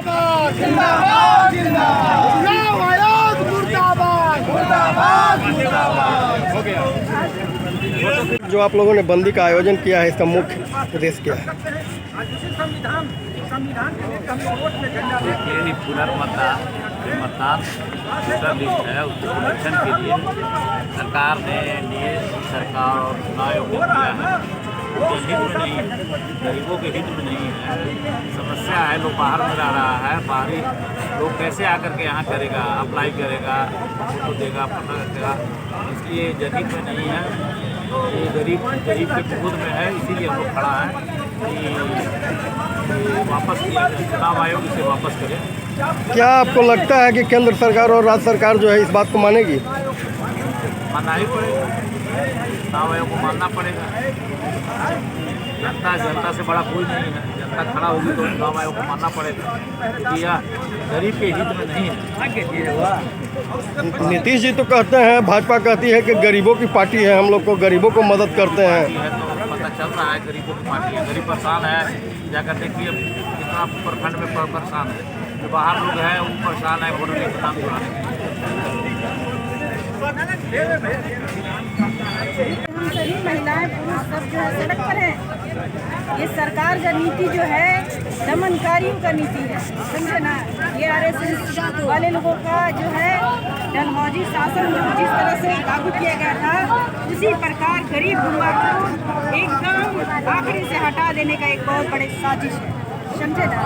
जिंदाबाद जिंदाबाद चुनाव आयोग मुर्दाबाद मुर्दाबाद मुर्दाबाद। हो गया। जो आप लोगों ने बंदी का आयोजन किया है, इसका मुख्य उद्देश्य क्या है? पुनर्मतदान दूसरा लिस्ट है, उसके संरक्षण के लिए सरकार ने एनडीए सरकार और चुनाव आयोग को किया है। उनके हित में नहीं है, गरीबों के हित में नहीं है। समस्या है, लोग बाहर में रह रहा है, बाहरी लोग कैसे आकर के यहाँ करेगा, अप्लाई करेगा, फोटो देगा, पता रखेगा, इसलिए जनहित में नहीं है। ये गरीब के विरोध में है, इसीलिए हम लोग खड़ा है कि वापस किया जाए, चुनाव आयोग इसे वापस करे। क्या आपको लगता है कि केंद्र सरकार और राज्य सरकार जो है इस बात को मानेगी? मानना ही पड़ेगा, चुनाव आयोग को मानना पड़ेगा। जनता से बड़ा कोई नहीं है, जनता खड़ा होगी तो चुनाव आयोग को मानना पड़ेगा, क्योंकि यह गरीब के हित में नहीं है। नीतीश जी तो कहते हैं, भाजपा कहती है कि गरीबों की पार्टी है, हम लोग को गरीबों को मदद करते हैं। तो पता चल रहा है गरीबों की पार्टी है, गरीब परेशान है, जाकर देखिए कितना प्रखंड में परेशान है, जो बाहर लोग हैं वो परेशान है वोटर लिस्ट काम कराने। सभी महिलाएं पुरुष सब जो है सड़क पर है। ये सरकार का नीति जो है दमनकारियों का नीति है, समझे ना। ये आरएसएस वाले लोगों का जो है डलहौजी शासन जो जिस तरह से लागू किया गया था, उसी प्रकार गरीब गुरुआ को एकदम आखिरी से हटा देने का एक बहुत बड़ी साजिश है, समझे ना।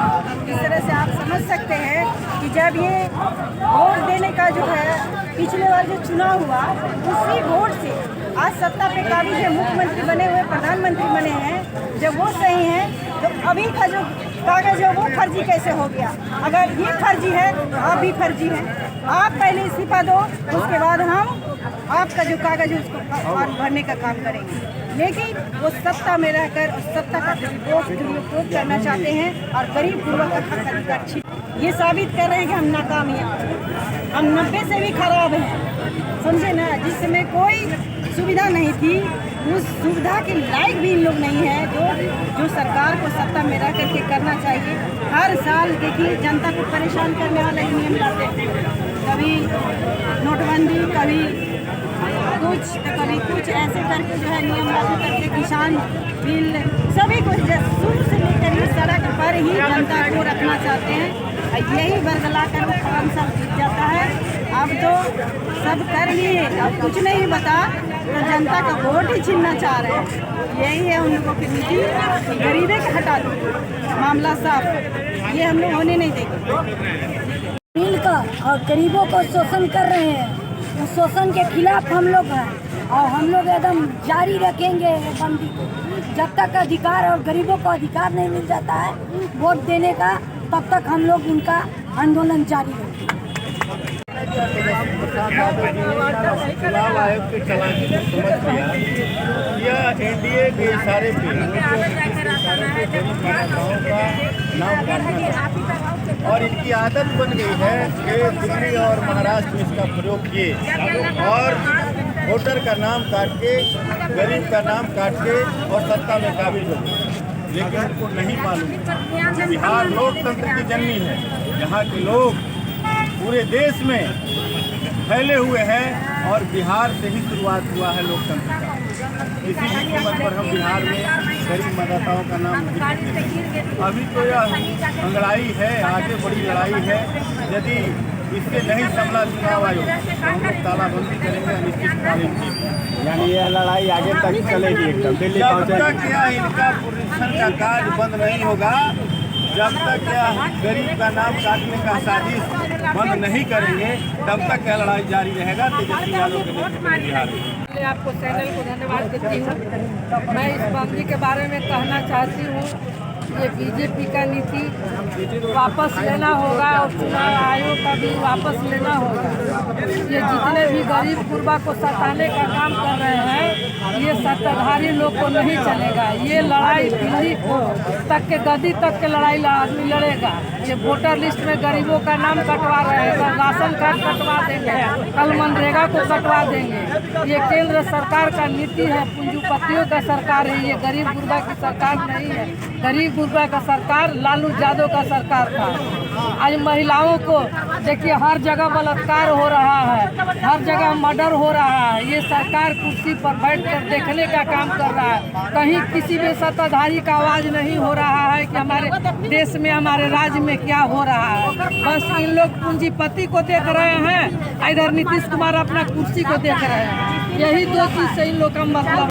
इस तरह से आप समझ सकते हैं कि जब ये वोट देने का जो है पिछले बार जो चुनाव हुआ, उसी वोट से आज सत्ता पे काबिज है, मुख्यमंत्री बने हुए, प्रधानमंत्री बने हैं। जब वो सही है तो अभी का जो कागज है वो फर्जी कैसे हो गया? अगर ये फर्जी है तो आप भी फर्जी हैं। आप पहले इस्तीफा दो, उसके बाद हम आपका जो कागज है उसको फॉर्म भरने का काम करेंगे। लेकिन वो सत्ता में रहकर उस सत्ता का दुरुपयोग करना चाहते हैं और गरीब गुरुआ का हक अधिकार छीन, ये साबित कर रहे हैं कि हम नाकाम हैं। हम 90 से भी खराब हैं, समझे ना। जिस समय कोई सुविधा नहीं थी, उस सुविधा के लायक भी इन लोग नहीं है जो सरकार को सत्ता में रह करके करना चाहिए। हर साल देखिए जनता को परेशान करने वाले नियम लाते हैं, कभी नोटबंदी, कभी कुछ तो कभी कुछ, ऐसे करके जो है नियम लागू करके किसान बिल सभी कुछ शुरू से लेकर ये सड़क पर ही जनता को रखना चाहते हैं। यही बरगला कर वो 5 साल बीत जाता है। अब तो सब कर लिए, अब कुछ नहीं बता तो जनता का वोट ही छीनना चाह रहे हैं। यही है उन लोगों की नीति, गरीबी को हटा दो, मामला साफ। ये हम लोग होने नहीं देंगे। मिलकर और गरीबों को शोषण कर रहे हैं, उस शोषण के खिलाफ हम लोग हैं और हम लोग एकदम जारी रखेंगे बंदी को जब तक अधिकार और गरीबों को अधिकार नहीं मिल जाता है वोट देने का, तब तक हम लोग इनका आंदोलन जारी रखेंगे। चुनाव आयोग के चलाने को समझ गया, यह एनडीए के इशारे पे नाम और इनकी आदत बन गई है कि दिल्ली और महाराष्ट्र में इसका प्रयोग किए और वोटर का नाम काट के, गरीब का नाम काट के और सत्ता में काबिज हो गए। लेकिन उनको नहीं मालूम बिहार लोकतंत्र की जननी है। यहाँ के लोग पूरे देश में फैले हुए हैं और बिहार से ही शुरुआत हुआ है लोकतंत्र का। इसी भी कीमत पर हम बिहार में गरीब मतदाताओं का नाम नहीं करते। अभी तो यह लड़ाई है, आगे बड़ी लड़ाई है। यदि इससे नहीं संभला चुनाव आयोग तो हम लोग तालाबंदी करेंगे अनिश्चितकालीन की। यानी यह लड़ाई आगे तक चलेगी एकदम दिल्ली जब तक यह इनका पुनरीक्षण का कार्य बंद नहीं होगा, जब तक यह गरीब का नाम काटने का साजिश बंद नहीं करेंगे, तब तक यह लड़ाई जारी रहेगा। तेजस्वी यादव के नेतृत्व में बिहार में आपको चैनल को धन्यवाद देती हूँ। मैं इस बंदी के बारे में कहना चाहती हूँ, ये बीजेपी का नीति वापस लेना होगा और चुनाव आयोग का भी वापस लेना होगा। ये जितने भी गरीब गुरबा को सताने का काम कर रहे हैं, ये सत्ताधारी लोग को नहीं चलेगा। ये लड़ाई दिल्ली तक के गद्दी तक के लड़ाई आदमी लड़ेगा। ये वोटर लिस्ट में गरीबों का नाम कटवा रहे हैं, राशन कार्ड कटवा देंगे, कल मनरेगा को कटवा देंगे। ये केंद्र सरकार का नीति है, पूंजीपतियों का सरकार है, ये गरीब गुरबा की सरकार नहीं है। गरीब रुपए का सरकार लालू यादव का सरकार था। आज महिलाओं को देखिए हर जगह बलात्कार हो रहा है, हर जगह मर्डर हो रहा है। ये सरकार कुर्सी पर बैठकर देखने का काम कर रहा है। कहीं किसी भी सत्ताधारी का आवाज़ नहीं हो रहा है कि हमारे देश में, हमारे राज्य में क्या हो रहा है। बस इन लोग पूंजीपति को देख रहे हैं, इधर नीतीश कुमार अपना कुर्सी को देख रहे हैं। यही दो चीज़ से इन लोग का मतलब